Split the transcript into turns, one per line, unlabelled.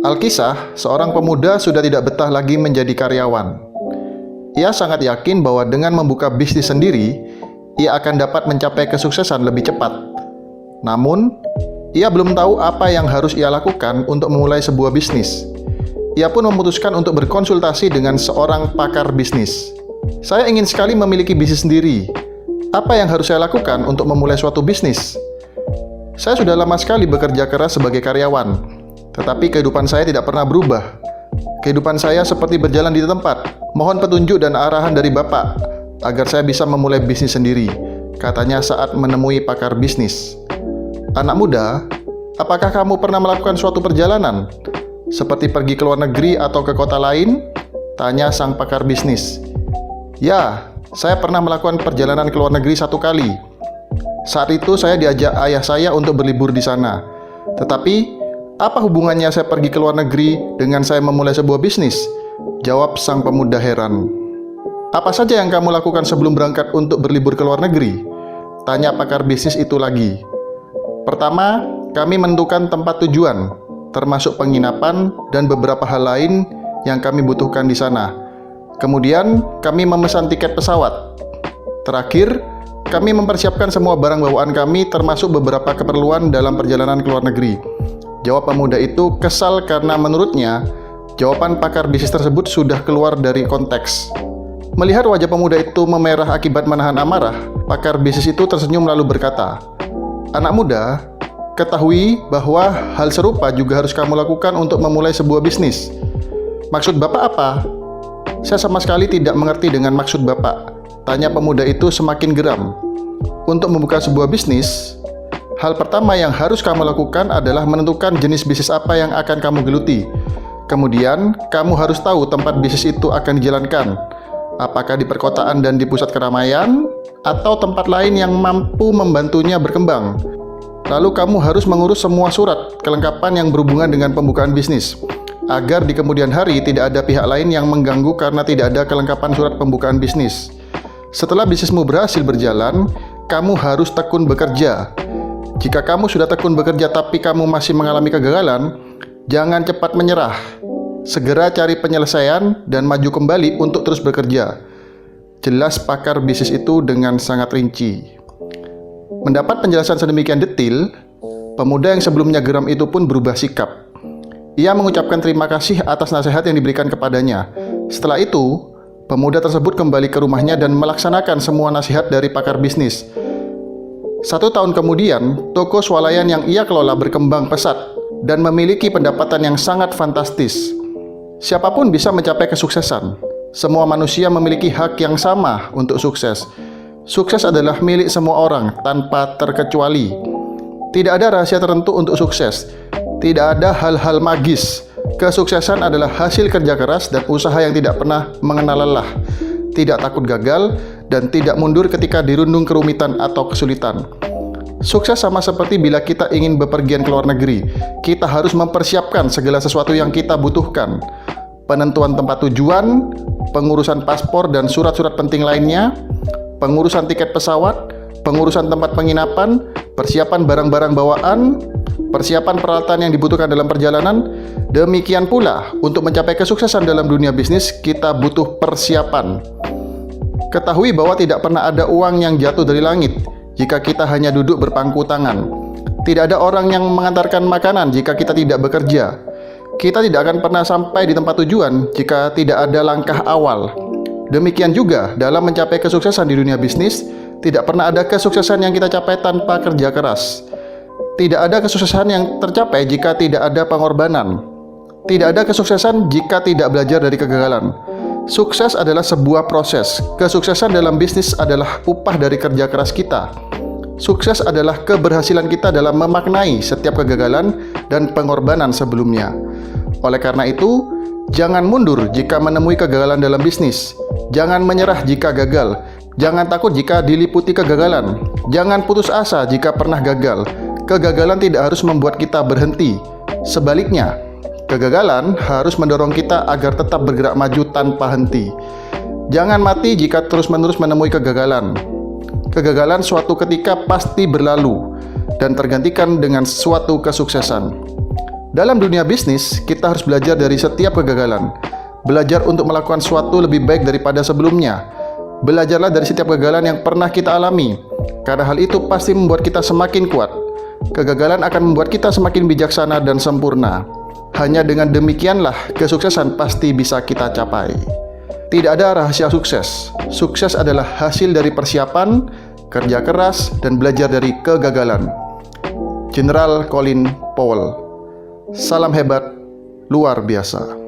Alkisah, seorang pemuda sudah tidak betah lagi menjadi karyawan. Ia sangat yakin bahwa dengan membuka bisnis sendiri, ia akan dapat mencapai kesuksesan lebih cepat. Namun, ia belum tahu apa yang harus ia lakukan untuk memulai sebuah bisnis. Ia pun memutuskan untuk berkonsultasi dengan seorang pakar bisnis. Saya ingin sekali memiliki bisnis sendiri. Apa yang harus saya lakukan untuk memulai suatu bisnis? Saya sudah lama sekali bekerja keras sebagai karyawan. Tetapi kehidupan saya tidak pernah berubah. Kehidupan saya seperti berjalan di tempat. Mohon petunjuk dan arahan dari Bapak agar saya bisa memulai bisnis sendiri, katanya saat menemui pakar bisnis. Anak muda, apakah kamu pernah melakukan suatu perjalanan? Seperti pergi ke luar negeri atau ke kota lain? Tanya sang pakar bisnis. Ya, saya pernah melakukan perjalanan ke luar negeri 1 kali. Saat itu saya diajak ayah saya untuk berlibur di sana. Tetapi apa hubungannya saya pergi ke luar negeri dengan saya memulai sebuah bisnis? Jawab sang pemuda heran. Apa saja yang kamu lakukan sebelum berangkat untuk berlibur ke luar negeri? Tanya pakar bisnis itu lagi. Pertama, kami menentukan tempat tujuan, termasuk penginapan dan beberapa hal lain yang kami butuhkan di sana. Kemudian, kami memesan tiket pesawat. Terakhir, kami mempersiapkan semua barang bawaan kami termasuk beberapa keperluan dalam perjalanan ke luar negeri. Jawab pemuda itu kesal karena menurutnya jawaban pakar bisnis tersebut sudah keluar dari konteks. Melihat wajah pemuda itu memerah akibat menahan amarah, pakar bisnis itu tersenyum lalu berkata, "Anak muda, ketahui bahwa hal serupa juga harus kamu lakukan untuk memulai sebuah bisnis." "Maksud Bapak apa?" "Saya sama sekali tidak mengerti dengan maksud Bapak," tanya pemuda itu semakin geram. "Untuk membuka sebuah bisnis, hal pertama yang harus kamu lakukan adalah menentukan jenis bisnis apa yang akan kamu geluti. Kemudian, kamu harus tahu tempat bisnis itu akan dijalankan. Apakah di perkotaan dan di pusat keramaian, atau tempat lain yang mampu membantunya berkembang. Lalu kamu harus mengurus semua surat kelengkapan yang berhubungan dengan pembukaan bisnis, agar di kemudian hari tidak ada pihak lain yang mengganggu karena tidak ada kelengkapan surat pembukaan bisnis. Setelah bisnismu berhasil berjalan, kamu harus tekun bekerja. Jika kamu sudah tekun bekerja tapi kamu masih mengalami kegagalan, jangan cepat menyerah. Segera cari penyelesaian dan maju kembali untuk terus bekerja." Jelas pakar bisnis itu dengan sangat rinci. Mendapat penjelasan sedemikian detail, pemuda yang sebelumnya geram itu pun berubah sikap. Ia mengucapkan terima kasih atas nasihat yang diberikan kepadanya. Setelah itu, pemuda tersebut kembali ke rumahnya dan melaksanakan semua nasihat dari pakar bisnis. 1 tahun kemudian, toko swalayan yang ia kelola berkembang pesat dan memiliki pendapatan yang sangat fantastis. Siapapun bisa mencapai kesuksesan. Semua manusia memiliki hak yang sama untuk sukses. Sukses adalah milik semua orang tanpa terkecuali. Tidak ada rahasia tertentu untuk sukses. Tidak ada hal-hal magis. Kesuksesan adalah hasil kerja keras dan usaha yang tidak pernah mengenal lelah, tidak takut gagal, dan tidak mundur ketika dirundung kerumitan atau kesulitan. Sukses sama seperti bila kita ingin bepergian ke luar negeri. Kita harus mempersiapkan segala sesuatu yang kita butuhkan. Penentuan tempat tujuan, pengurusan paspor dan surat-surat penting lainnya, pengurusan tiket pesawat, pengurusan tempat penginapan, persiapan barang-barang bawaan, persiapan peralatan yang dibutuhkan dalam perjalanan. Demikian pula, untuk mencapai kesuksesan dalam dunia bisnis, kita butuh persiapan. Ketahui bahwa tidak pernah ada uang yang jatuh dari langit jika kita hanya duduk berpangku tangan. Tidak ada orang yang mengantarkan makanan jika kita tidak bekerja. Kita tidak akan pernah sampai di tempat tujuan jika tidak ada langkah awal. Demikian juga dalam mencapai kesuksesan di dunia bisnis, tidak pernah ada kesuksesan yang kita capai tanpa kerja keras. Tidak ada kesuksesan yang tercapai jika tidak ada pengorbanan. Tidak ada kesuksesan jika tidak belajar dari kegagalan. Sukses adalah sebuah proses. Kesuksesan dalam bisnis adalah upah dari kerja keras kita. Sukses adalah keberhasilan kita dalam memaknai setiap kegagalan dan pengorbanan sebelumnya. Oleh karena itu, jangan mundur jika menemui kegagalan dalam bisnis. Jangan menyerah jika gagal. Jangan takut jika diliputi kegagalan. Jangan putus asa jika pernah gagal. Kegagalan tidak harus membuat kita berhenti. Sebaliknya, kegagalan harus mendorong kita agar tetap bergerak maju tanpa henti. Jangan mati jika terus-menerus menemui kegagalan. Kegagalan suatu ketika pasti berlalu dan tergantikan dengan suatu kesuksesan. Dalam dunia bisnis, kita harus belajar dari setiap kegagalan. Belajar untuk melakukan sesuatu lebih baik daripada sebelumnya. Belajarlah dari setiap kegagalan yang pernah kita alami, karena hal itu pasti membuat kita semakin kuat. Kegagalan akan membuat kita semakin bijaksana dan sempurna. Hanya dengan demikianlah kesuksesan pasti bisa kita capai. Tidak ada rahasia sukses. Sukses adalah hasil dari persiapan, kerja keras, dan belajar dari kegagalan. Jenderal Colin Powell. Salam hebat, luar biasa.